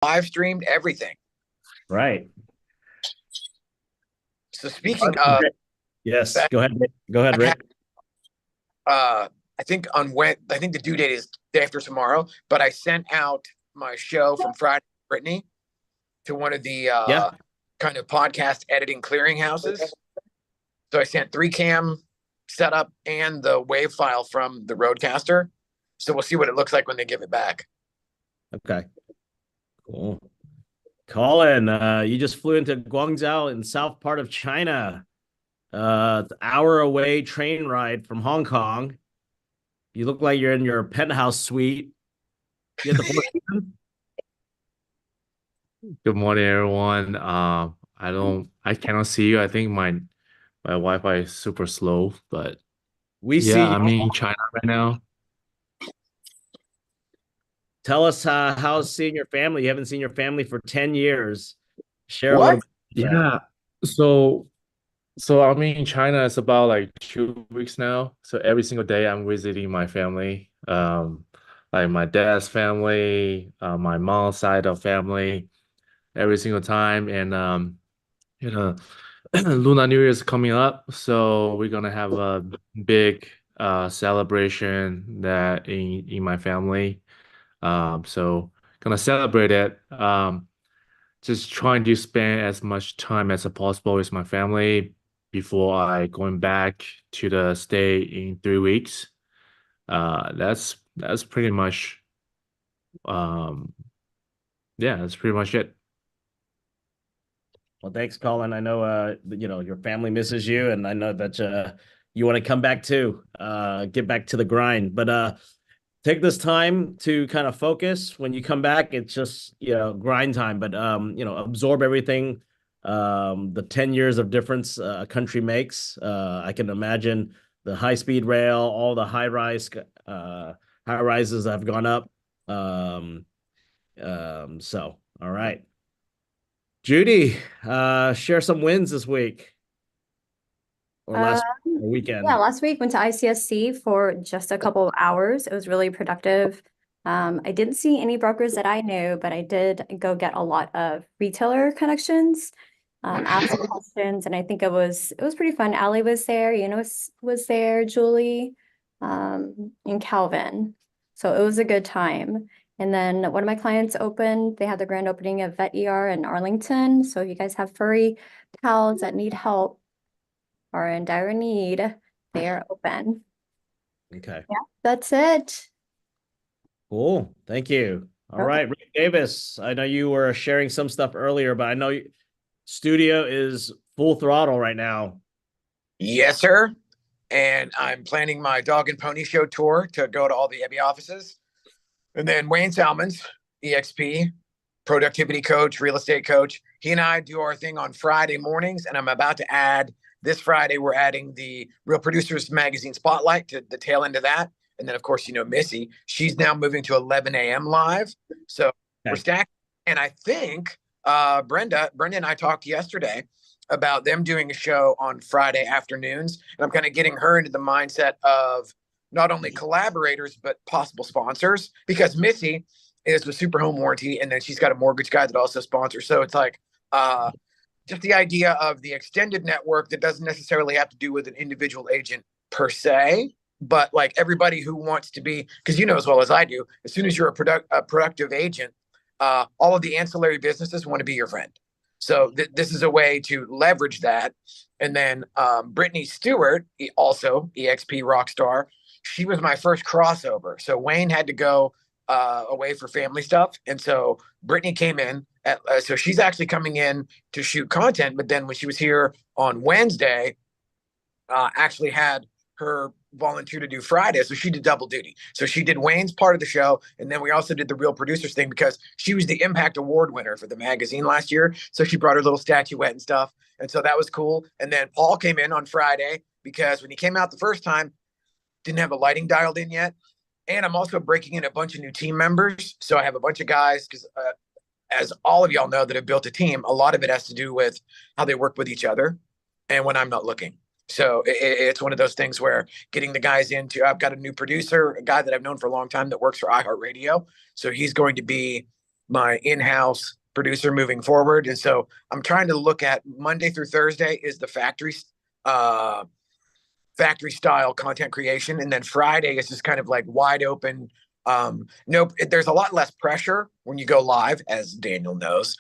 live streamed everything. Right. So speaking of Yes. that, Go ahead. Go ahead, I've had Rick. I think I think the due date is day after tomorrow, but I sent out my show from Friday to Brittany to one of the Yeah. kind of podcast editing clearinghouses. So I sent 3 cam setup and the wave file from the Roadcaster. So we'll see what it looks like when they give it back. Okay. Cool. Colin, you just flew into Guangzhou in south part of China. It's an hour away train ride from Hong Kong. You look like you're in your penthouse suite. You at the Four Seasons? Good morning, everyone. I cannot see you. I think my Wi-Fi is super slow, but We yeah, see I'm you. in China right now. Tell us how's seeing your family. You haven't seen your family for 10 years. Share a little What? bit of that. Yeah, so so I'm in China. It's about like 2 weeks now. So every single day I'm visiting my family, like my dad's family, my mom's side of family, every single time. And you know, Lunar New Year is coming up, so we're gonna have a big celebration that in my family. So gonna celebrate it. Just trying to spend as much time as possible with my family before I going back to the stay in 3 weeks. That's pretty much um yeah, that's pretty much it. Well, thanks, Colin. I know your family misses you, and I know that you want to come back too, get back to the grind. But take this time to kind of focus. When you come back, it's just grind time. But absorb everything. The 10 years of difference a country makes. I can imagine the high speed rail, all the high rises have gone up. Um, so all right. Judy, share some wins this week or Uh, last yeah, weekend. last week went to ICSC for just a couple of hours. It was really productive. I didn't see any brokers that I knew, but I did go get a lot of retailer connections, ask some questions, and I think it was pretty fun. Allie was there, was there, Julie, and Calvin. So it was a good time. And then one of my clients opened, they had the grand opening of Vet ER in Arlington. So if you guys have furry pals that need help, are in dire need, they are open. Okay, Yeah, that's it. cool. Thank you. All right, Rick Davis. I know you were sharing some stuff earlier, but I know studio is full throttle right now. Yes, sir. And I'm planning my dog and pony show tour to go to all the Ebby offices. And then Wayne Salmons, EXP, productivity coach, real estate coach. He and I do our thing on Friday mornings. And I'm about to add this Friday, we're adding the Real Producers Magazine Spotlight to the tail end of that. And then, of course, Missy, she's now moving to 11 a.m. live. So we're Okay. stacking. And I think Brenda and I talked yesterday about them doing a show on Friday afternoons. And I'm kind of getting her into the mindset of not only collaborators, but possible sponsors because Missy is with Super Home Warranty. And then she's got a mortgage guy that also sponsors. So it's like, just the idea of the extended network that doesn't necessarily have to do with an individual agent per se, but like everybody who wants to be, because you know as well as I do, as soon as you're a productive agent, all of the ancillary businesses want to be your friend. So this is a way to leverage that. And then Brittany Stewart, also EXP Rockstar, she was my first crossover. So Wayne had to go away for family stuff. And so Brittany came in. So she's actually coming in to shoot content. But then when she was here on Wednesday, actually had her volunteer to do Friday. So she did double duty. So she did Wayne's part of the show. And then we also did the Real Producers thing because she was the Impact Award winner for the magazine last year. So she brought her little statuette and stuff. And so that was cool. And then Paul came in on Friday because when he came out the first time, didn't have a lighting dialed in yet. And I'm also breaking in a bunch of new team members. So I have a bunch of guys because as all of y'all know that have built a team, a lot of it has to do with how they work with each other and when I'm not looking. So it's one of those things where getting the guys into, I've got a new producer, a guy that I've known for a long time that works for iHeartRadio. So he's going to be my in-house producer moving forward. And so I'm trying to look at Monday through Thursday is the factory style content creation, and then Friday is just kind of like wide open. No, there's a lot less pressure when you go live, as Daniel knows,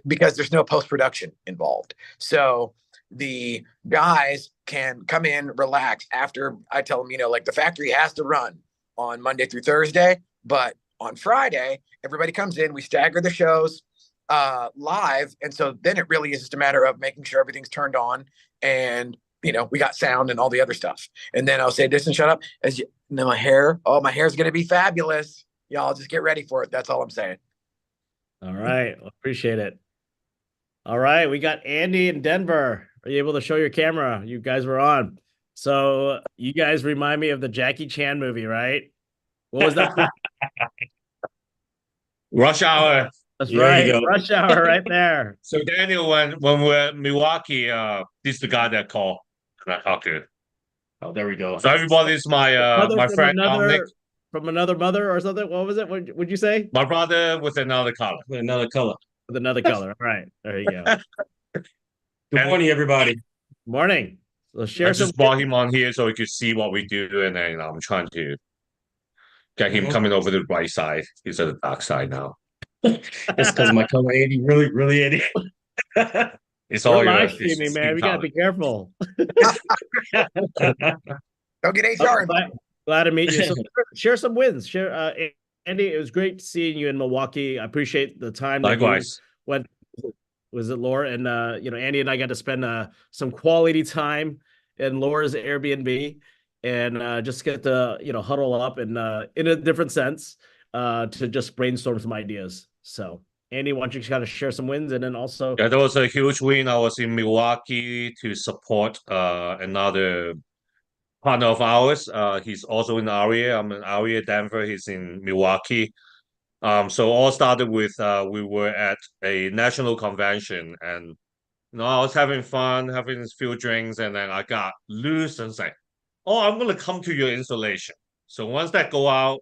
because there's no post-production involved. So the guys can come in, relax after I tell them, like the factory has to run on Monday through Thursday, but on Friday, everybody comes in, we stagger the shows live. And so then it really is just a matter of making sure everything's turned on, and we got sound and all the other stuff. And then I'll say this and shut up. My hair is going to be fabulous. Y'all just get ready for it. That's all I'm saying. All right. Well, appreciate it. All right. We got Andy in Denver. Are you able to show your camera? You guys were on. So you guys remind me of the Jackie Chan movie, right? What was that? Rush Hour. That's right. Rush Hour right there. So Daniel, when we're in Milwaukee, this is the guy that called. I talked to. Oh, there we go. So everybody is my my friend Dominic. From another mother or something? What was it? What would you say? My brother with another color. With another color. With another color. All right. There you go. Good morning, everybody. Morning. Let's share I just brought him on here so he could see what we do, and then I'm trying to get him coming over to the right side. He's at the dark side now. That's because my color Andy, really Andy. It's all live streaming, man. We gotta be careful. Don't get HR. Glad to meet you. So share some wins. Andy, it was great seeing you in Milwaukee. I appreciate the time. Likewise. Was it Laura? And Andy and I got to spend some quality time in Laura's Airbnb, and just get to huddle up and in a different sense to just brainstorm some ideas. So Andy, why don't you kind of share some wins, and then also that was a huge win. I was in Milwaukee to support another partner of ours. He's also in the area. I'm in area, Denver. He's in Milwaukee. So all started with we were at a national convention, and I was having fun, having a few drinks, and then I got loose and said, "Oh, I'm gonna come to your installation." So once that go out,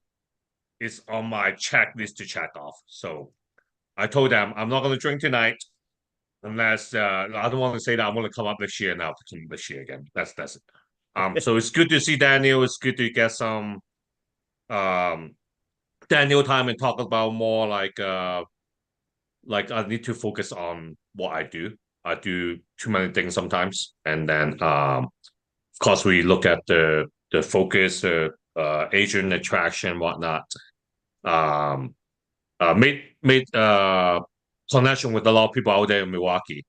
it's on my checklist to check off. So I told them I'm not gonna drink tonight unless I don't want to say that I'm gonna come up this year now to come this year again. That's it. So it's good to see Daniel. It's good to get some Daniel time and talk about more like I need to focus on what I do. I do too many things sometimes, and then of course we look at the focus, agent attraction, whatnot. Made connection with a lot of people out there in Milwaukee.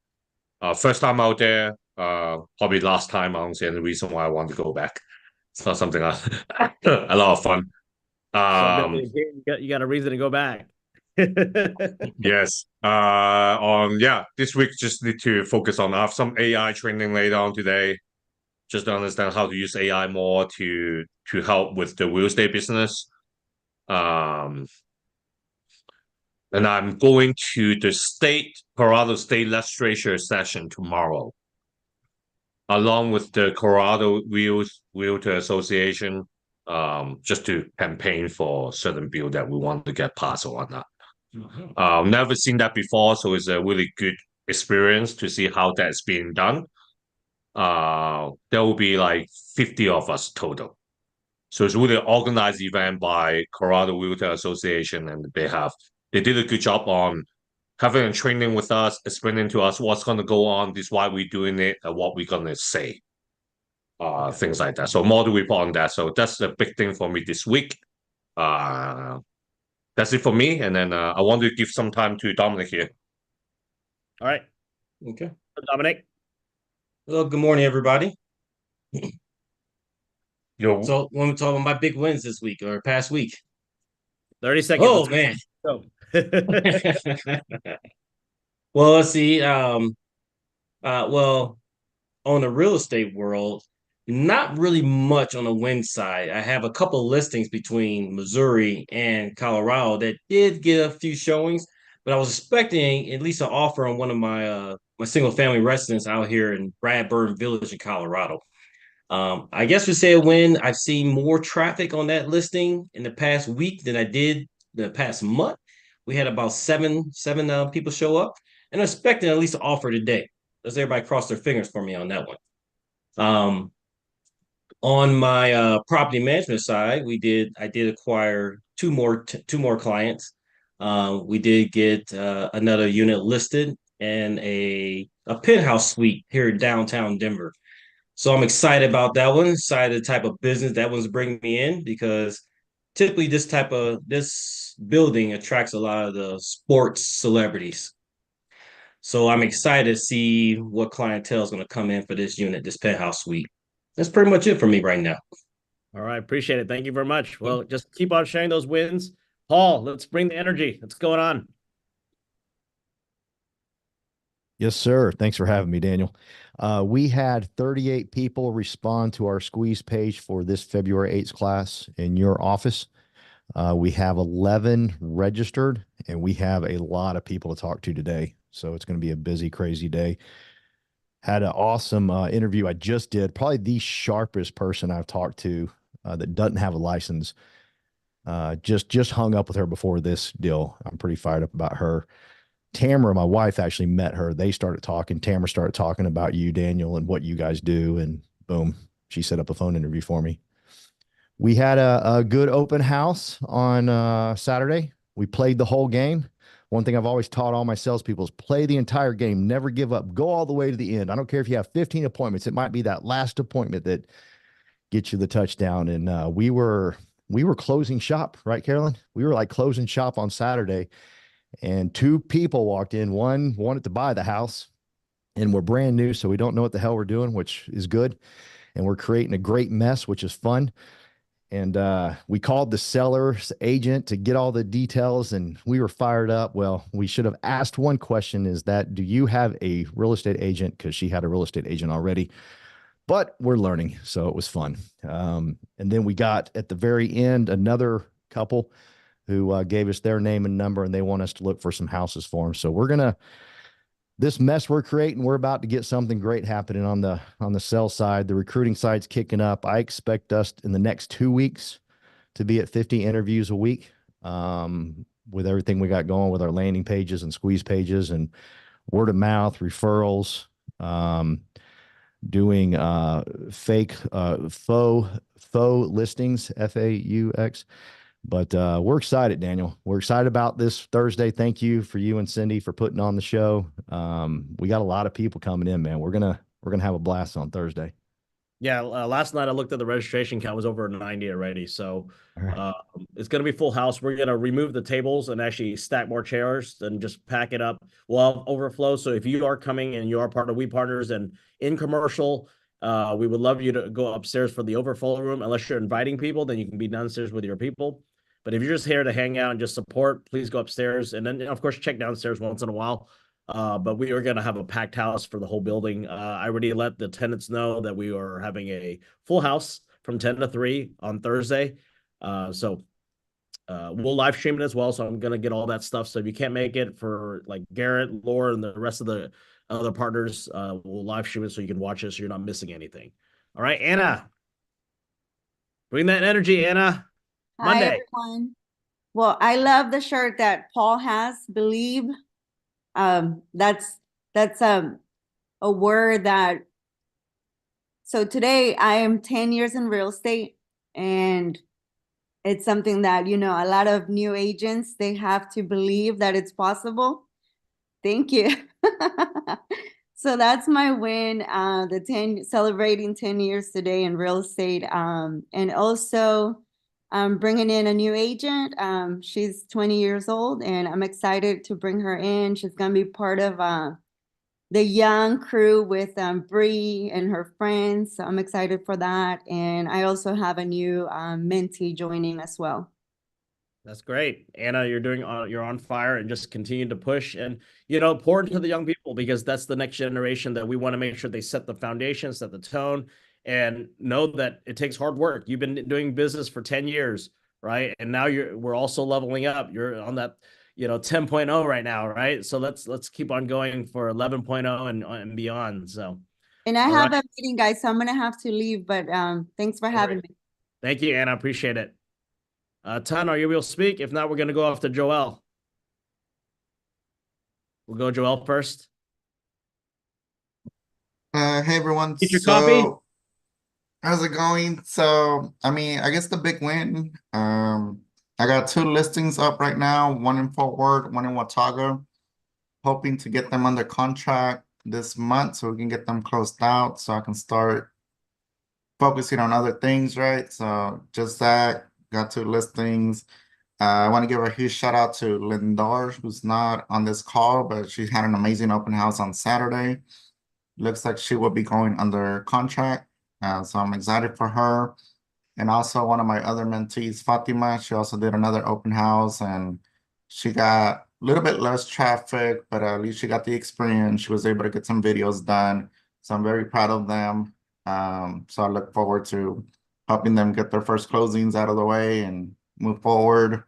First time out there, probably last time. I don't see any reason why I want to go back. It's not something a lot of fun. You got a reason to go back. Yes. This week just need to focus on. I have some AI training later on today, just to understand how to use AI more to help with the real estate business. And I'm going to the Colorado State Legislature session tomorrow, along with the Colorado Realtor Association, just to campaign for certain bill that we want to get passed or whatnot. Never seen that before, so it's a really good experience to see how that's being done. There will be like 50 of us total. So it's really an organized event by Colorado Realtor Association, and they did a good job on having a training with us, explaining to us what's going to go on, this why we're doing it, and what we're going to say. Things like that. So more to report on that. So that's the big thing for me this week. That's it for me. And then I want to give some time to Dominic here. All right. Okay. Dominic. Well, good morning, everybody. Yo. So when we talk about my big wins this week or past week. 30 seconds. Oh, man. Well, let's see. Well, on the real estate world, not really much on the win side. I have a couple listings between Missouri and Colorado that did get a few showings, but I was expecting at least an offer on one of my my single family residence out here in Bradburn Village in Colorado. I guess we say a win. I've seen more traffic on that listing in the past week than I did the past month, We had about seven people show up, and I'm expecting at least an offer today. Does everybody cross their fingers for me on that one? On my property management side, I did acquire two more clients. We did get another unit listed and a penthouse suite here in downtown Denver. So I'm excited about that one. Excited the type of business that one's bringing me in, because typically this building attracts a lot of the sports celebrities. So I'm excited to see what clientele is going to come in for this unit, this penthouse suite. That's pretty much it for me right now. All right, appreciate it. Thank you very much. Well, just keep on sharing those wins. Paul, let's bring the energy. What's going on? Yes, sir. Thanks for having me, Daniel. We had 38 people respond to our squeeze page for this February 8th class in your office. We have 11 registered, and we have a lot of people to talk to today. So it's going to be a busy, crazy day. Had an awesome interview I just did. Probably the sharpest person I've talked to that doesn't have a license. Just hung up with her before this deal. I'm pretty fired up about her. Tamara, my wife, actually met her. They started talking. Tamara started talking about you, Daniel, and what you guys do. And boom, she set up a phone interview for me. We had a good open house on Saturday. We played the whole game. One thing I've always taught all my salespeople is play the entire game. Never give up. Go all the way to the end. I don't care if you have 15 appointments. It might be that last appointment that gets you the touchdown. And we were closing shop, right, Carolyn? We were like closing shop on Saturday. And two people walked in. One wanted to buy the house, and we're brand new, so we don't know what the hell we're doing, which is good. And we're creating a great mess, which is fun. And we called the seller's agent to get all the details, and we were fired up. Well, we should have asked one question, is that, do you have a real estate agent? Because she had a real estate agent already. But we're learning, so it was fun. And then we got, at the very end, another couple who gave us their name and number, and they want us to look for some houses for them. So this mess we're creating, we're about to get something great happening on the sell side. The recruiting side's kicking up. I expect us in the next 2 weeks to be at 50 interviews a week, with everything we got going with our landing pages and squeeze pages and word of mouth referrals, doing faux listings, FAUX. But we're excited, Daniel. We're excited about this Thursday. Thank you for you and Cindy for putting on the show. We got a lot of people coming in, man. We're gonna have a blast on Thursday. Yeah, last night I looked at the registration count, was over 90 already. So it's going to be full house. We're going to remove the tables and actually stack more chairs and just pack it up. We'll have overflow. So if you are coming and you are part of We Partners and in commercial, we would love you to go upstairs for the overflow room. Unless you're inviting people, then you can be downstairs with your people. But if you're just here to hang out and just support, please go upstairs. And then, of course, check downstairs once in a while. But we are going to have a packed house for the whole building. I already let the tenants know that we are having a full house from 10 to 3 on Thursday. So we'll live stream it as well. So I'm going to get all that stuff. So if you can't make it, for like Garrett, Laura, and the rest of the other partners, we'll live stream it so you can watch it so you're not missing anything. All right, Anna. Bring that energy, Anna. Monday. Hi, everyone. Well, I love the shirt that Paul has, believe. That's a word that, so today I am 10 years in real estate, and it's something that, you know, a lot of new agents, they have to believe that it's possible. Thank you. So that's my win, celebrating 10 years today in real estate. And also bringing in a new agent. She's 20 years old, and I'm excited to bring her in. She's going to be part of the young crew with Bree and her friends. So I'm excited for that. And I also have a new mentee joining as well. That's great. Anna, you're on fire, and just continue to push and, you know, pour into the young people, because that's the next generation that we want to make sure they set the foundation, set the tone, and know that it takes hard work. You've been doing business for 10 years, right? And now we're also leveling up. You're on that, you know, 10.0 right now, right? So let's keep on going for 11.0 and beyond. So, and I have a meeting, guys, so I'm going to have to leave, but thanks for having me. Thank you, Anna. Appreciate it. Tan, are you able to speak? If not, we're going to go off to Joel. We'll go Joel first. Hey everyone. Get your coffee. How's it going? So, I mean, I guess the big win. I got 2 listings up right now, one in Fort Worth, one in Watauga. Hoping to get them under contract this month so we can get them closed out so I can start focusing on other things, right? So just that, got 2 listings. I want to give a huge shout out to Lindar, who's not on this call, but she had an amazing open house on Saturday. Looks like she will be going under contract. So I'm excited for her. And also one of my other mentees, Fatima, she also did another open house and she got a little bit less traffic, but at least she got the experience. She was able to get some videos done. So I'm very proud of them. So I look forward to helping them get their first closings out of the way and move forward.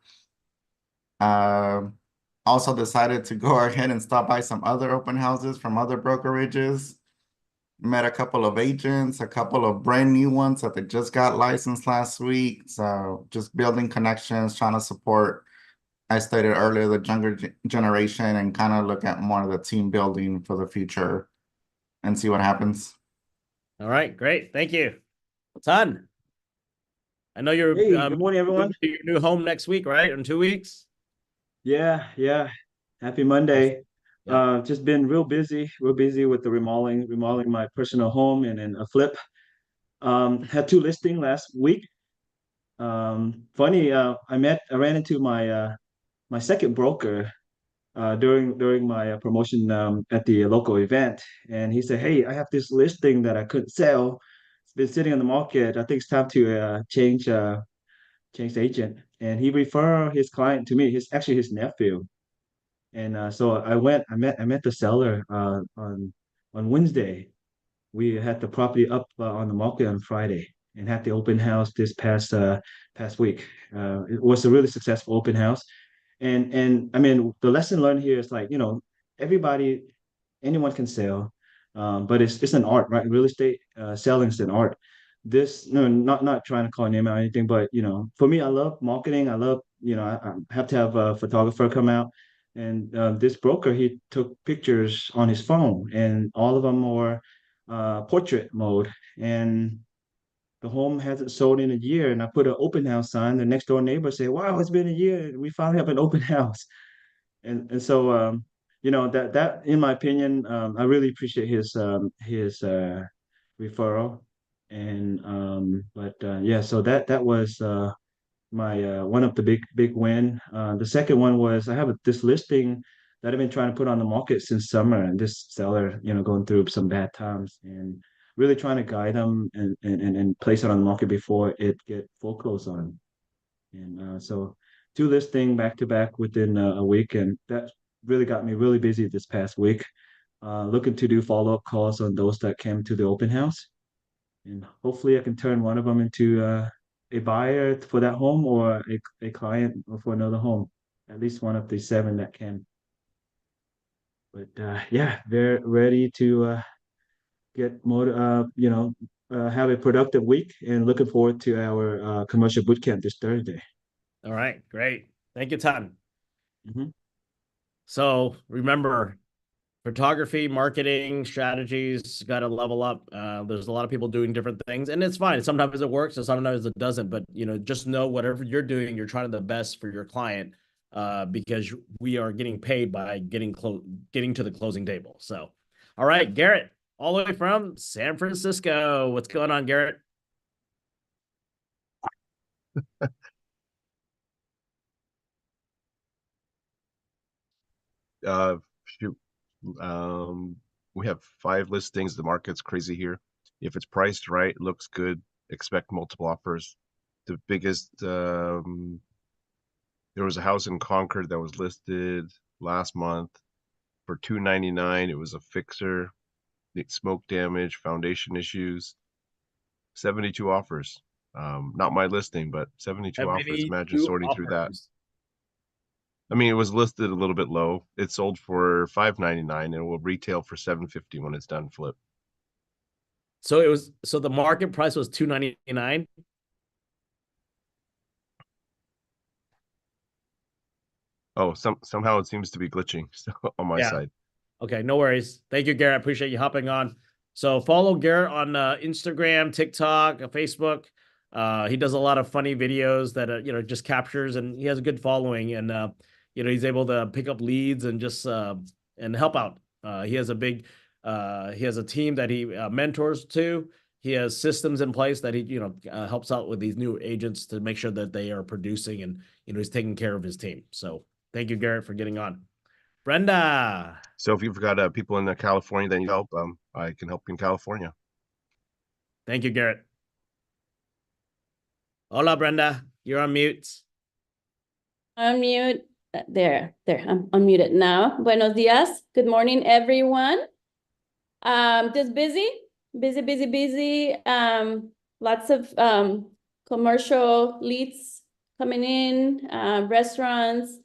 Also decided to go ahead and stop by some other open houses from other brokerages. Met a couple of agents, a couple of brand new ones that they just got licensed last week. So just building connections, trying to support, I stated earlier, the younger generation and kind of look at more of the team building for the future and see what happens. All right, great. Thank you. Ton. I know you're Hey, good morning, everyone. moving to your new home next week, right? In 2 weeks? Yeah. Happy Monday. Yeah. Just been real busy with the remodeling my personal home and then a flip. Had 2 listings last week. Funny, I ran into my second broker during my promotion at the local event, and he said, "Hey, I have this listing that I couldn't sell. It's been sitting on the market. I think it's time to change the agent." And he referred his client to me. He's actually his nephew. And so I met the seller on Wednesday. We had the property up on the market on Friday and had the open house this past week. It was a really successful open house. And I mean, the lesson learned here is like, everybody, anyone can sell, but it's an art, right? Real estate selling is an art. This, no, not trying to call a name out or anything, but for me, I love marketing. I love, I have to have a photographer come out, and this broker, he took pictures on his phone, and all of them were portrait mode, and the home hasn't sold in a year. And I put an open house sign. The next door neighbor said, "Wow, it's been a year. We finally have an open house." And so that in my opinion, I really appreciate his referral. And but yeah, so that was my one of the big win. The second one was I have this listing that I've been trying to put on the market since summer, and this seller, going through some bad times, and really trying to guide them and place it on the market before it get foreclosed on. And so 2 listing back to back within a week, and that really got me really busy this past week. Looking to do follow-up calls on those that came to the open house, and hopefully I can turn one of them into a buyer for that home or a client for another home. At least one of the 7 that can. But yeah, very ready to get more, have a productive week, and looking forward to our commercial boot camp this Thursday. All right, great. Thank you, Ton. Mhm. So remember, photography, marketing, strategies got to level up. There's a lot of people doing different things, and it's fine. Sometimes it works and sometimes it doesn't. But just know whatever you're doing, you're trying the best for your client, because we are getting paid by getting to the closing table. So, all right, Garrett, all the way from San Francisco. What's going on, Garrett? Shoot. We have 5 listings. The market's crazy here. If it's priced right, looks good, expect multiple offers. The biggest, there was a house in Concord that was listed last month for $299. It was a fixer, smoke damage, foundation issues, 72 offers. Not my listing, but 72 offers. Imagine sorting through that. I mean, it was listed a little bit low. It sold for $599 and it will retail for $750 when it's done flip. So the market price was $299. Oh, somehow it seems to be glitching on my side. Okay, no worries. Thank you, Garrett. Appreciate you hopping on. So follow Garrett on Instagram, TikTok, Facebook. He does a lot of funny videos that just captures, and he has a good following, and he's able to pick up leads and just and help out. He has a team that he mentors to. He has systems in place that he helps out with these new agents to make sure that they are producing, and he's taking care of his team. So thank you, Garrett, for getting on. Brenda. So if you've got people in California that need help, I can help you in California. Thank you, Garrett. Hola, Brenda. You're on mute. Unmute. There. I'm unmuted now. Buenos días. Good morning, everyone. Just busy. Lots of commercial leads coming in, restaurants.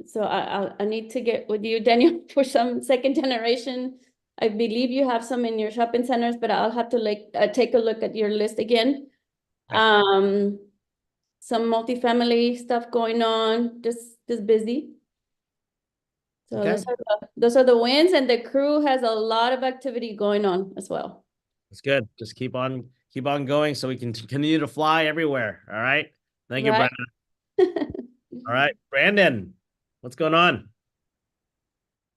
So I need to get with you, Daniel, for some second generation. I believe you have some in your shopping centers, but I'll have to take a look at your list again. Some multifamily stuff going on, just busy. So Okay. those are the wins, and the crew has a lot of activity going on as well. That's good. Just keep on going so we can continue to fly everywhere. All right. Thank you, Right. Brenda. All right, Brandon, what's going on?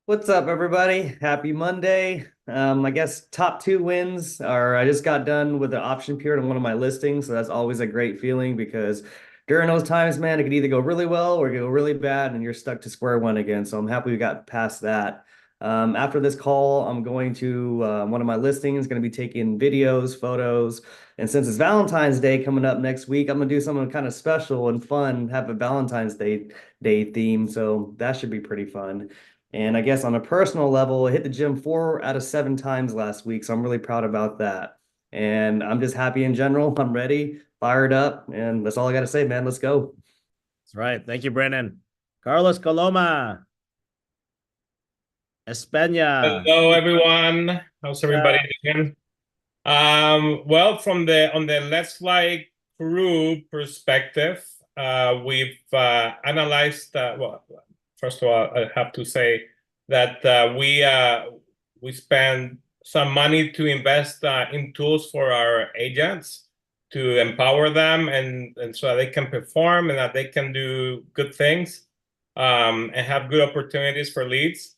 What's up, everybody? Happy Monday. I guess top 2 wins are I just got done with the option period on one of my listings. So that's always a great feeling because during those times, man, it could either go really well or go really bad and you're stuck to square one again. So I'm happy we got past that. After this call, I'm going to one of my listings, going to be taking videos, photos. And since it's Valentine's Day coming up next week, I'm going to do something kind of special and fun, have a Valentine's Day theme. So that should be pretty fun. And I guess on a personal level, I hit the gym 4 out of 7 times last week. So I'm really proud about that. And I'm just happy in general. I'm ready, fired up. And that's all I got to say, man. Let's go. That's right. Thank you, Brandon. Carlos Coloma. España. Hello, everyone. How's everybody doing? Well, on the Let's Fly crew perspective, we've analyzed. Well, first of all, I have to say that we spend some money to invest in tools for our agents to empower them and so that they can perform and that they can do good things and have good opportunities for leads.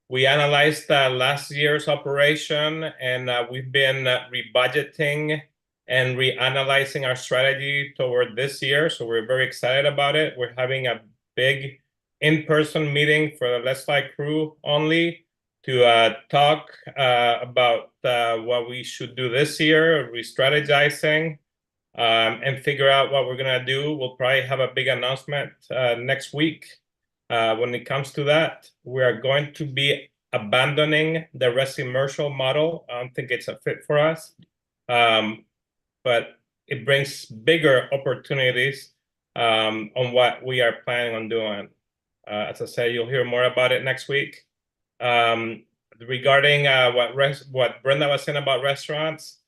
We analyzed last year's operation, and we've been rebudgeting and reanalyzing our strategy toward this year. So we're very excited about it. We're having a big in-person meeting for the Let's Fly crew only to talk about what we should do this year, re-strategizing, and figure out what we're going to do. We'll probably have a big announcement next week. When it comes to that, we are going to be abandoning the resi-commercial model. I don't think it's a fit for us, but it brings bigger opportunities on what we are planning on doing. As I said, you'll hear more about it next week. Regarding what Brenda was saying about restaurants,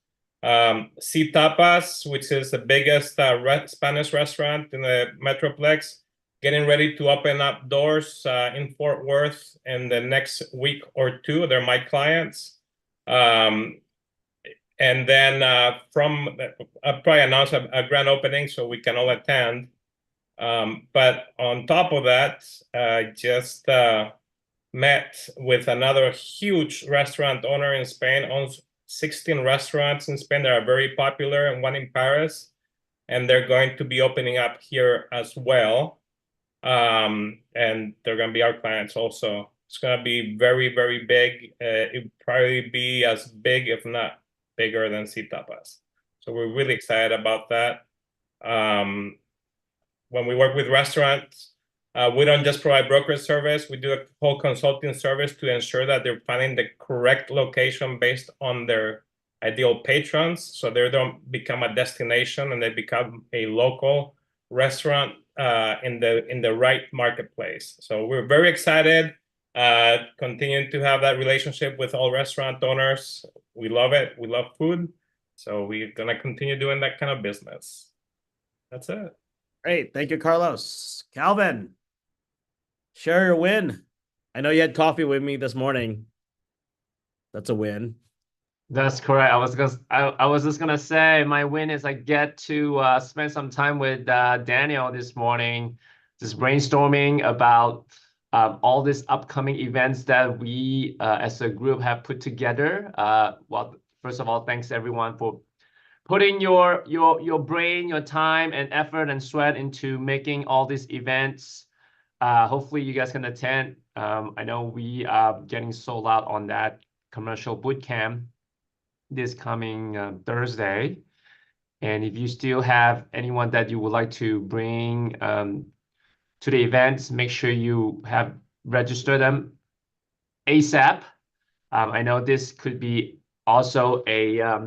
C Tapas, which is the biggest Spanish restaurant in the Metroplex, getting ready to open up doors in Fort Worth in the next week or 2. They're my clients. And then I'll probably announce a grand opening so we can all attend. But on top of that, I just met with another huge restaurant owner in Spain, owns 16 restaurants in Spain that are very popular, and one in Paris. And they're going to be opening up here as well. And they're going to be our clients also. It's going to be very, very big. It'll probably be as big, if not bigger than C Tapas. So we're really excited about that. When we work with restaurants, we don't just provide brokerage service. We do a whole consulting service to ensure that they're finding the correct location based on their ideal patrons. So they don't become a destination and they become a local restaurant in the right marketplace. So we're very excited, continuing to have that relationship with all restaurant owners. We love it. We love food. So we're going to continue doing that kind of business. That's it. Great. Thank you, Carlos. Calvin, share your win. I know you had coffee with me this morning. That's a win. That's correct. I was just gonna say my win is I get to spend some time with Daniel this morning, just brainstorming about all these upcoming events that we as a group have put together. Well, first of all, thanks everyone for putting your brain, your time and effort and sweat into making all these events. Hopefully you guys can attend. I know we are getting sold out on that commercial boot camp this coming Thursday. And if you still have anyone that you would like to bring to the events, make sure you have registered them ASAP. I know this could be also a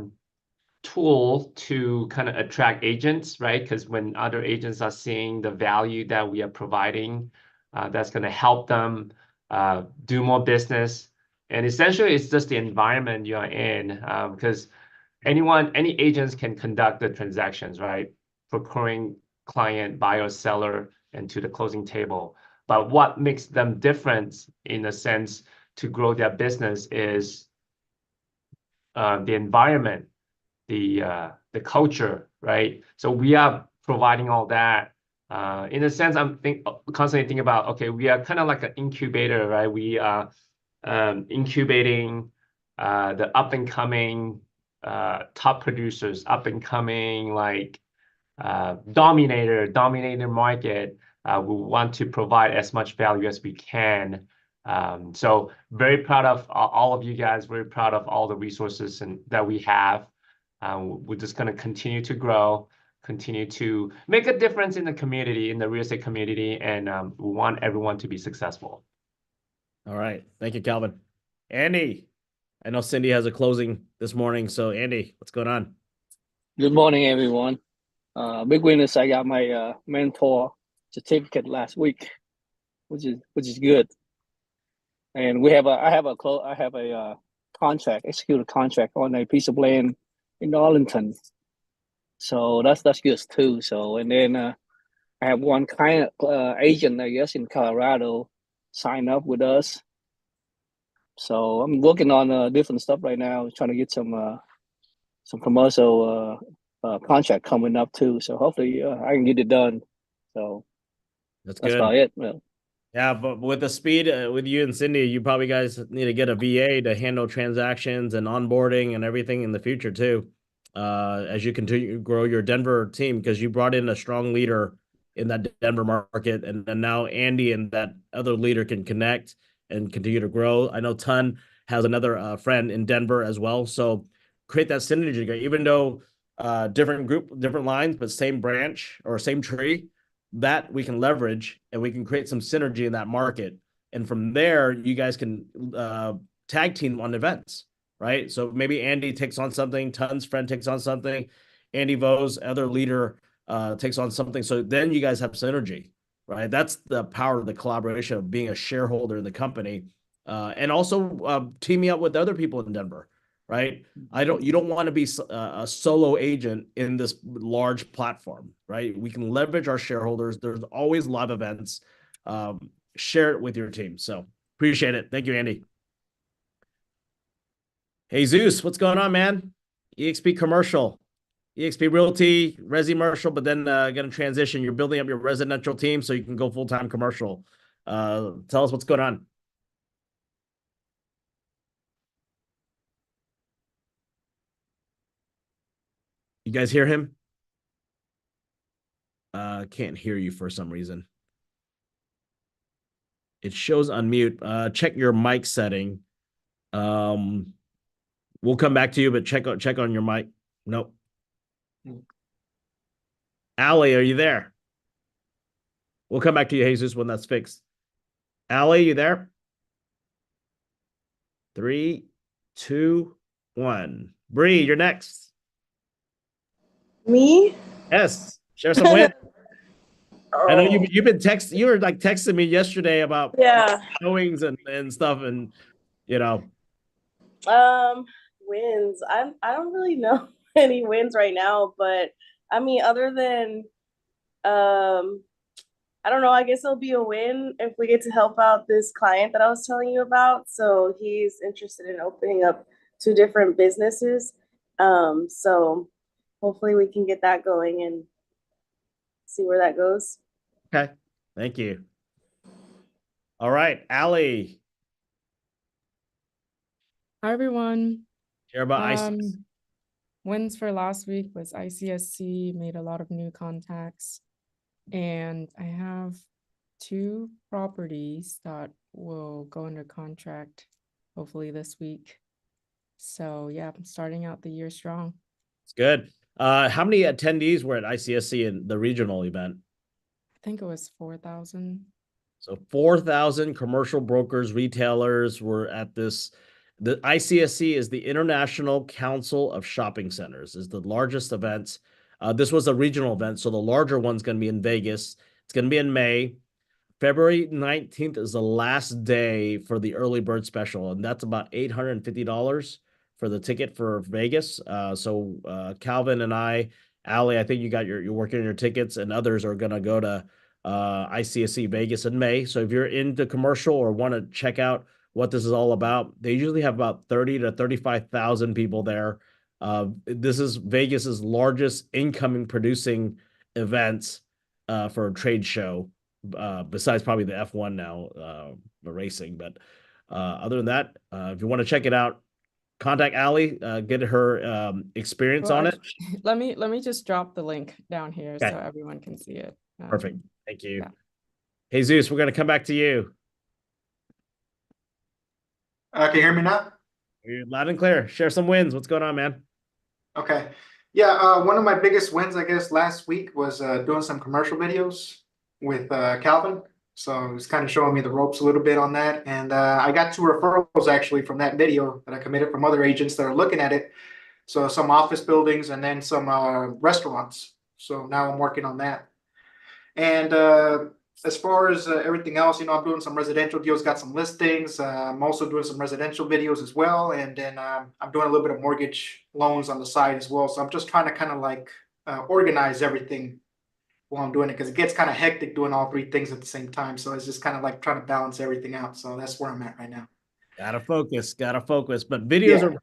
tool to kind of attract agents, right? Because when other agents are seeing the value that we are providing, that's going to help them do more business. And essentially, it's just the environment you are in, because any agents can conduct the transactions, right? Procuring client, buyer, seller, and to the closing table. But what makes them different in a sense to grow their business is the environment, the culture, right? So we are providing all that. In a sense, I'm constantly thinking about, okay, we are kind of like an incubator, right? We are incubating the up and coming top producers, up and coming like dominator market. We want to provide as much value as we can. So very proud of all of you guys, very proud of all the resources that we have. We're just going to continue to grow, continue to make a difference in the community, in the real estate community, and we want everyone to be successful. All right. Thank you, Calvin. Andy, I know Cindy has a closing this morning. So Andy, what's going on? Good morning, everyone. Big win is I got my mentor certificate last week, which is good. And I have a contract, executed contract on a piece of land in Arlington. So that's good too. So and then I have one client agent, I guess, in Colorado sign up with us. So I'm working on different stuff right now, trying to get some commercial contract coming up too. So hopefully I can get it done. So that's about it. Well, yeah, but with the speed with you and Cindy, you probably guys need to get a VA to handle transactions and onboarding and everything in the future too. As you continue to grow your Denver team, because you brought in a strong leader in that Denver market, and now Andy and that other leader can connect and continue to grow. I know Ton has another friend in Denver as well, so create that synergy. Even though different group, different lines, but same branch or same tree, that we can leverage and we can create some synergy in that market. And from there, you guys can tag team on events. Right. So maybe Andy takes on something, Ton's friend takes on something, Andy Vo's other leader takes on something. So then you guys have synergy, right? That's the power of the collaboration of being a shareholder in the company, and also teaming up with other people in Denver, right? You don't want to be a solo agent in this large platform, right? We can leverage our shareholders. There's always live events. Share it with your team. So appreciate it. Thank you, Andy. Hey, Zeus, what's going on, man? EXP Commercial, EXP Realty, Resi Commercial, but then going to transition. You're building up your residential team so you can go full-time commercial. Tell us what's going on. You guys hear him? Can't hear you for some reason. It shows unmute. Check your mic setting. We'll come back to you, but check on your mic. Nope. Allie, are you there? We'll come back to you, Jesus, when that's fixed. Allie, you there? 3, 2, 1. Bree, you're next. Me? Yes. Share some wins. I know you've been texting. You were like texting me yesterday about showings and stuff, and Wins. I don't really know any wins right now, but I mean, other than I I don't know, I guess it'll be a win if we get to help out this client that I was telling you about. So he's interested in opening up 2 different businesses. So hopefully we can get that going and see where that goes. Okay. Thank you. All right, Allie. Hi, everyone. Share about ICS. Wins for last week was ICSC, made a lot of new contacts, and I have 2 properties that will go under contract hopefully this week. So yeah, I'm starting out the year strong. It's good. How many attendees were at ICSC in the regional event? I think it was 4,000. So 4,000 commercial brokers, retailers were at this. The ICSC is the International Council of Shopping Centers, is the largest event. This was a regional event, so the larger one's going to be in Vegas. It's going to be in May. February 19th is the last day for the early bird special, and that's about $850 for the ticket for Vegas. So Calvin and Allie, I think you're working on your tickets, and others are going to go to ICSC Vegas in May. So if you're into commercial or want to check out what this is all about, they usually have about 30 to 35,000 people there. This is Vegas's largest incoming producing event for a trade show, besides probably the F1 now, the racing. But other than that, if you want to check it out, contact Allie, get her experience on it. Let me just drop the link down here Okay. so everyone can see it. Perfect. Thank you. Yeah. Jesus, we're going to come back to you. Can you hear me now? You're loud and clear. Share some wins. What's going on, man? Okay. Yeah, one of my biggest wins, I guess, last week was doing some commercial videos with Calvin. So he's kind of showing me the ropes a little bit on that. And I got 2 referrals actually from that video that I committed from other agents that are looking at it. So some office buildings and then some restaurants. So now I'm working on that. And as far as everything else, I'm doing some residential deals, got some listings. I'm also doing some residential videos as well. And then I'm doing a little bit of mortgage loans on the side as well. So I'm just trying to kind of like organize everything while I'm doing it, because it gets kind of hectic doing all 3 things at the same time. So it's just kind of like trying to balance everything out. So that's where I'm at right now. Gotta focus. But videos are,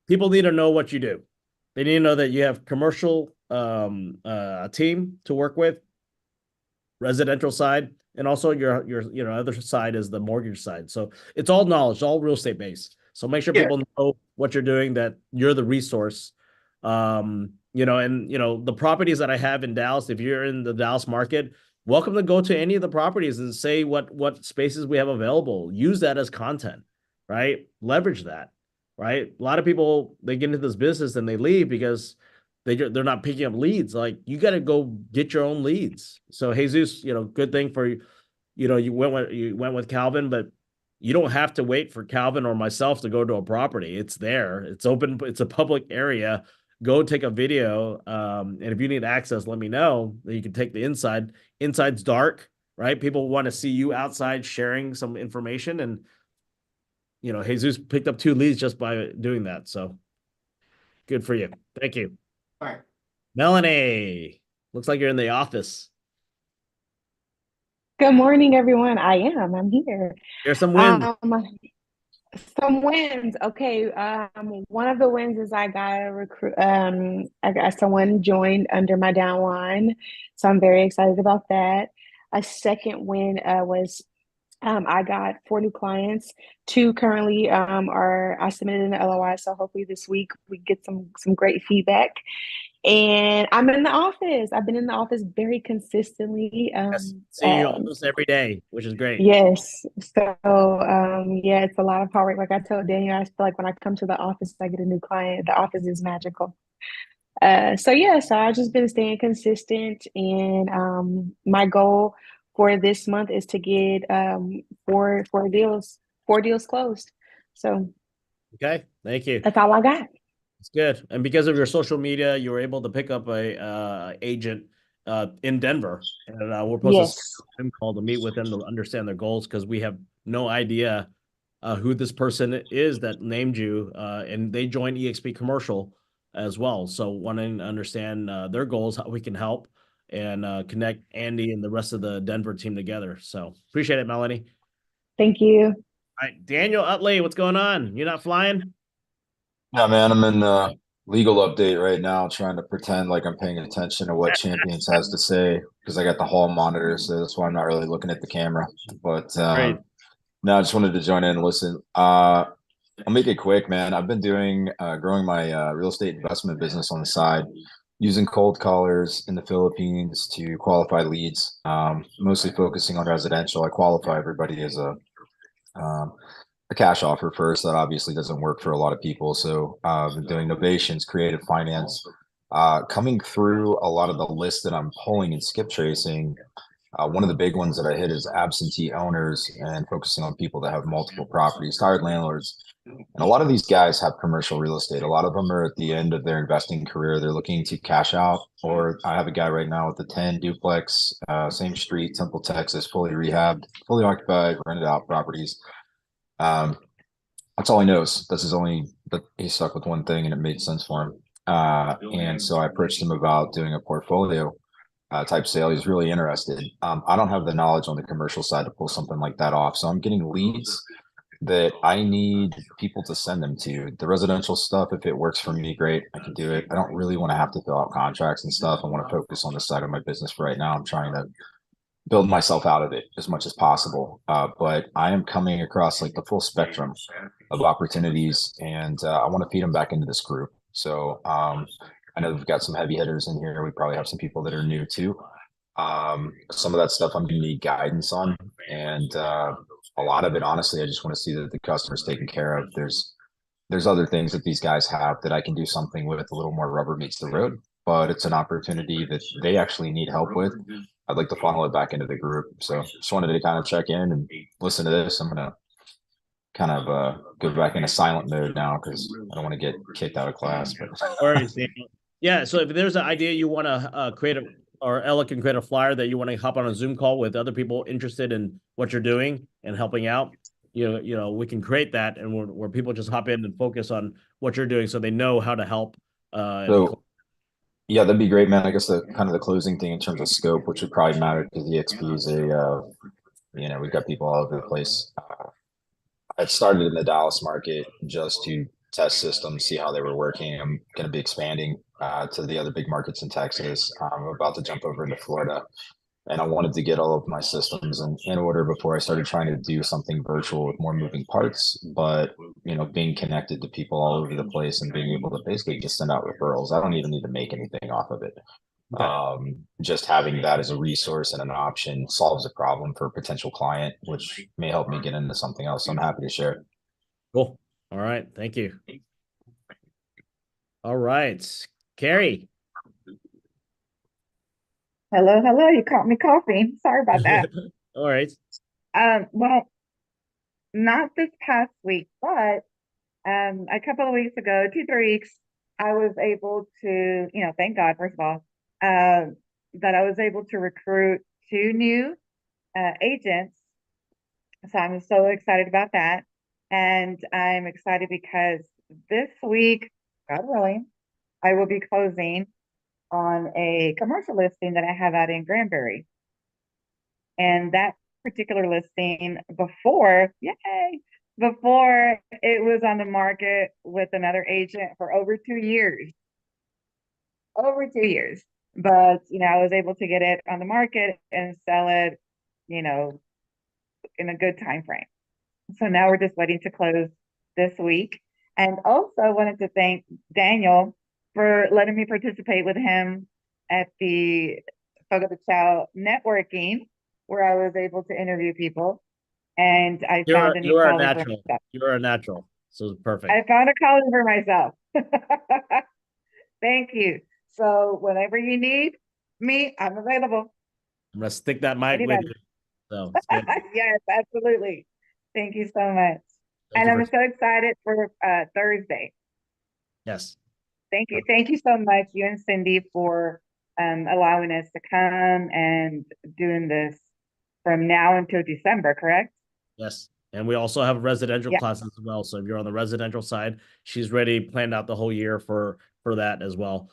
people need to know what you do. They need to know that you have commercial team to work with, residential side, and also your other side is the mortgage side. So it's all knowledge, all real estate based. So make sure people know what you're doing, that you're the resource. And the properties that I have in Dallas, if you're in the Dallas market, welcome to go to any of the properties and say what spaces we have available. Use that as content, right? Leverage that, right? A lot of people, they get into this business and they leave because they're not picking up leads. Like, you got to go get your own leads. So Jesus, good thing for you. You went with Calvin, but you don't have to wait for Calvin or myself to go to a property. It's there. It's open. It's a public area. Go take a video. And if you need access, let me know. You can take the inside. Inside's dark, right? People want to see you outside sharing some information. And, Jesus picked up 2 leads just by doing that. So good for you. Thank you. All right. Melanie, looks like you're in the office. Good morning, everyone. I'm here. Here's some wins. Some wins. Okay. One of the wins is I got a recruit. I got someone joined under my downline, so I'm very excited about that. A second win was I got 4 new clients. 2 currently I submitted an LOI, so hopefully this week we get some great feedback. And I'm in the office. I've been in the office very consistently. See you almost every day, which is great. Yes. So it's a lot of hard work. Like I told Daniel, I feel like when I come to the office, I get a new client. The office is magical. So I've just been staying consistent, and my goal for this month is to get 4 deals closed. So okay, thank you. That's all I got. It's good. And because of your social media, you were able to pick up a agent in Denver, and we're supposed to Zoom call to meet with them to understand their goals, because we have no idea who this person is that named you, and they joined EXP Commercial as well. So wanting to understand their goals, how we can help. and connect Andy and the rest of the Denver team together. So appreciate it, Melanie. Thank you. All right, Daniel Utley, what's going on? You're not flying? Yeah, man, I'm in legal update right now, trying to pretend like I'm paying attention to what Champions has to say because I got the hall monitor, so that's why I'm not really looking at the camera. But Great. no, I just wanted to join in and listen. I'll make it quick, man. I've been doing growing my real estate investment business on the side, using cold callers in the Philippines to qualify leads, mostly focusing on residential. I qualify everybody as um, a cash offer first. That obviously doesn't work for a lot of people. So I've been doing novations, creative finance, coming through a lot of the lists that I'm pulling and skip tracing. One of the big ones that I hit is absentee owners and focusing on people that have multiple properties, tired landlords. And a lot of these guys have commercial real estate. A lot of them are at the end of their investing career. They're looking to cash out. Or I have a guy right now with a 10 duplex, same street, Temple, Texas, fully rehabbed, fully occupied, rented out properties. That's all he knows. That's his only, but he's stuck with one thing and it made sense for him. And so I approached him about doing a portfolio type sale. He's really interested. I don't have the knowledge on the commercial side to pull something like that off. So I'm getting leads that I need people to send them to. The residential stuff, if it works for me, great, I can do it. I don't really want to have to fill out contracts and stuff. I want to focus on the side of my business for right now. I'm trying to build myself out of it as much as possible. But I am coming across like the full spectrum of opportunities, and I want to feed them back into this group. So I know we've got some heavy hitters in here. We probably have some people that are new too. Some of that stuff I'm going to need guidance on, and a lot of it, honestly, I just want to see that the customer's taken care of. There's other things that these guys have that I can do something with. A little more rubber meets the road, but it's an opportunity that they actually need help with. I'd like to funnel it back into the group. So just wanted to kind of check in and listen to this. I'm gonna kind of go back into silent mode now because I don't want to get kicked out of class. But Worries, Daniel. Yeah, so if there's an idea you want to create a, or Ella can create a flyer that you want to hop on a Zoom call with other people interested in what you're doing and helping out, you know, we can create that, and where people just hop in and focus on what you're doing so they know how to help. So yeah, that'd be great, man. I guess the kind of the closing thing in terms of scope, which would probably matter because EXP is a you know, we've got people all over the place. I started in the Dallas market just to test systems, see how they were working. I'm going to be expanding to the other big markets in Texas. I'm about to jump over into Florida, and I wanted to get all of my systems in order before I started trying to do something virtual with more moving parts. But you know, being connected to people all over the place and being able to basically just send out referrals. I don't even need to make anything off of it. Just having that as a resource and an option solves a problem for a potential client, which may help me get into something else. So I'm happy to share. Cool. All right. Thank you. All right. Carrie. Hello, hello. You caught me coughing. Sorry about that. All right. Well, not this past week, but a couple of weeks ago, 2-3 weeks, I was able to, you know, thank God, first of all, that I was able to recruit 2 new agents. So I'm so excited about that. And I'm excited because this week, God willing, I will be closing on a commercial listing that I have out in Granbury. And that particular listing before it was on the market with another agent for over 2 years. Over 2 years. But, you know, I was able to get it on the market and sell it, you know, in a good time frame. So now we're just waiting to close this week. And also wanted to thank Daniel for letting me participate with him at the Fogo de Chao networking, where I was able to interview people. And I found a new You're a colleague for natural. myself. You're a natural. So it's perfect. I found a colleague for myself. Thank you. So whenever you need me, I'm available. I'm gonna stick that mic with Anybody. you. So it's good. Yes, absolutely. Thank you so much. Thank And you I'm for- so excited for Thursday. Yes. Thank you. Thank you so much, you and Cindy, for allowing us to come and doing this from now until December, correct? Yes. And we also have residential Yeah. classes as well. So if you're on the residential side, she's ready, planned out the whole year for that as well.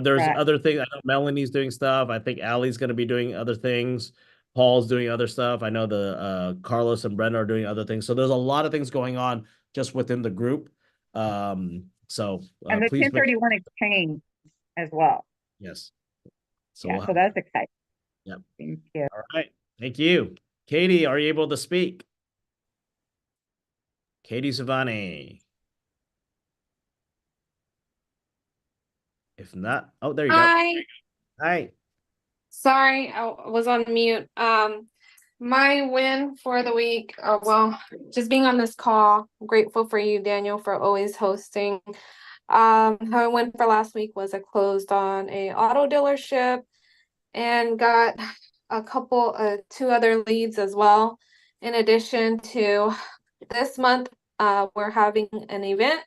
There's Right. other things. I know Melanie's doing stuff. I think Allie's going to be doing other things. Paul's doing other stuff. I know the Carlos and Brenda are doing other things. So there's a lot of things going on just within the group. So And the please make 1031 exchange as well. yes. So Yeah, we'll so have, that's exciting. yep. Thank you. All right. Thank you. Katie, are you able to speak? Katie Savani. If not, oh, there you go. Hi. Hi. Sorry, I was on mute. My win for the week, well, just being on this call, I'm grateful for you, Daniel, for always hosting. How I went for last week was I closed on a auto dealership and got a couple, two other leads as well. In addition to this month, we're having an event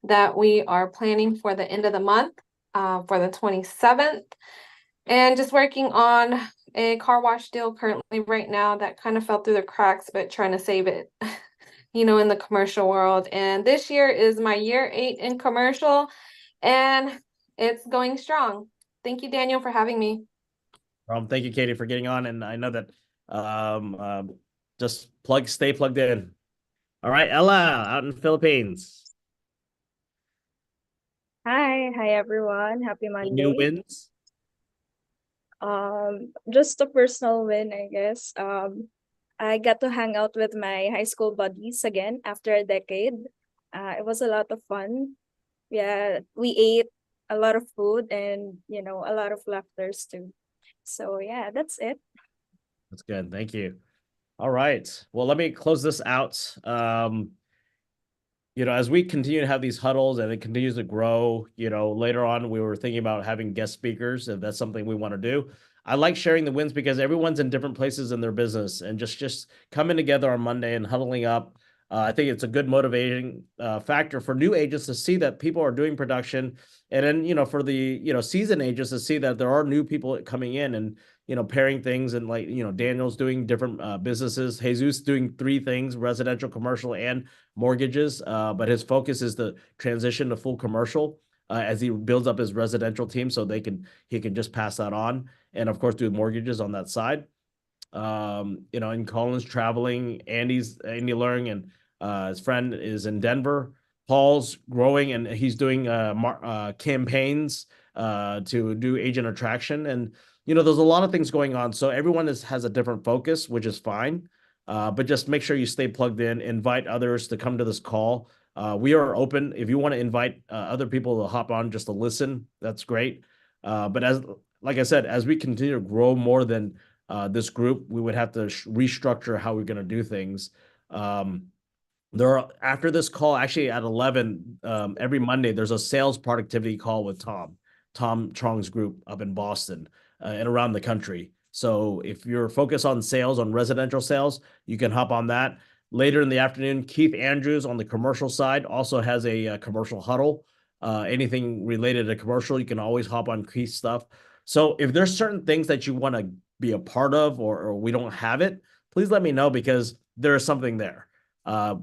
that we are planning for the end of the month, for the 27th. And just working on a car wash deal currently right now that kind of fell through the cracks, but trying to save it, you know, in the commercial world. And this year is my year 8 in commercial, and it's going strong. Thank you, Daniel, for having me. Thank you, Katie, for getting on. And I know that just stay plugged in. All right, Ella out in the Philippines. Hi everyone. Happy Any Monday. new wins? Just a personal win, I guess. I got to hang out with my high school buddies again after a decade. It was a lot of fun. Yeah, we ate a lot of food and, you know, a lot of laughters too. So yeah, that's it. That's good. Thank you. All right. Well, let me close this out. You know, as we continue to have these huddles and it continues to grow, you know, later on, we were thinking about having guest speakers, if that's something we want to do. I like sharing the wins because everyone's in different places in their business, and just coming together on Monday and huddling up. I think it's a good motivating factor for new agents to see that people are doing production. And then, you know, for the, you know, seasoned agents to see that there are new people coming in and, you know, pairing things. And like, you know, Daniel's doing different businesses. Jesus doing 3 things, residential, commercial, and mortgages. But his focus is the transition to full commercial as he builds up his residential team so he can just pass that on. And of course, do mortgages on that side. You know, and Colin's traveling, Andy Learning, and his friend is in Denver. Paul's growing and he's doing campaigns to do agent attraction. And, you know, there's a lot of things going on. So everyone has a different focus, which is fine. But just make sure you stay plugged in, invite others to come to this call. We are open. If you want to invite other people to hop on just to listen, that's great. But like I said, as we continue to grow more than this group, we would have to restructure how we're going to do things. After this call, actually at 11, every Monday, there's a sales productivity call with Tom Chong's group up in Boston and around the country. So if you're focused on sales, on residential sales, you can hop on that. Later in the afternoon, Keith Andrews on the commercial side also has a commercial huddle. Anything related to commercial, you can always hop on Keith's stuff. So if there's certain things that you want to be a part of or we don't have it, please let me know because there is something there.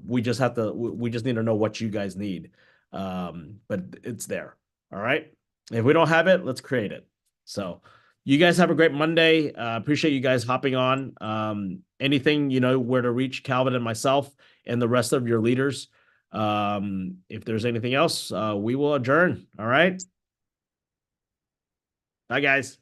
We just need to know what you guys need. But it's there. All right. If we don't have it, let's create it. So you guys have a great Monday. Appreciate you guys hopping on. Anything, you know, where to reach Calvin and myself and the rest of your leaders. If there's anything else, we will adjourn. All right. Bye, guys.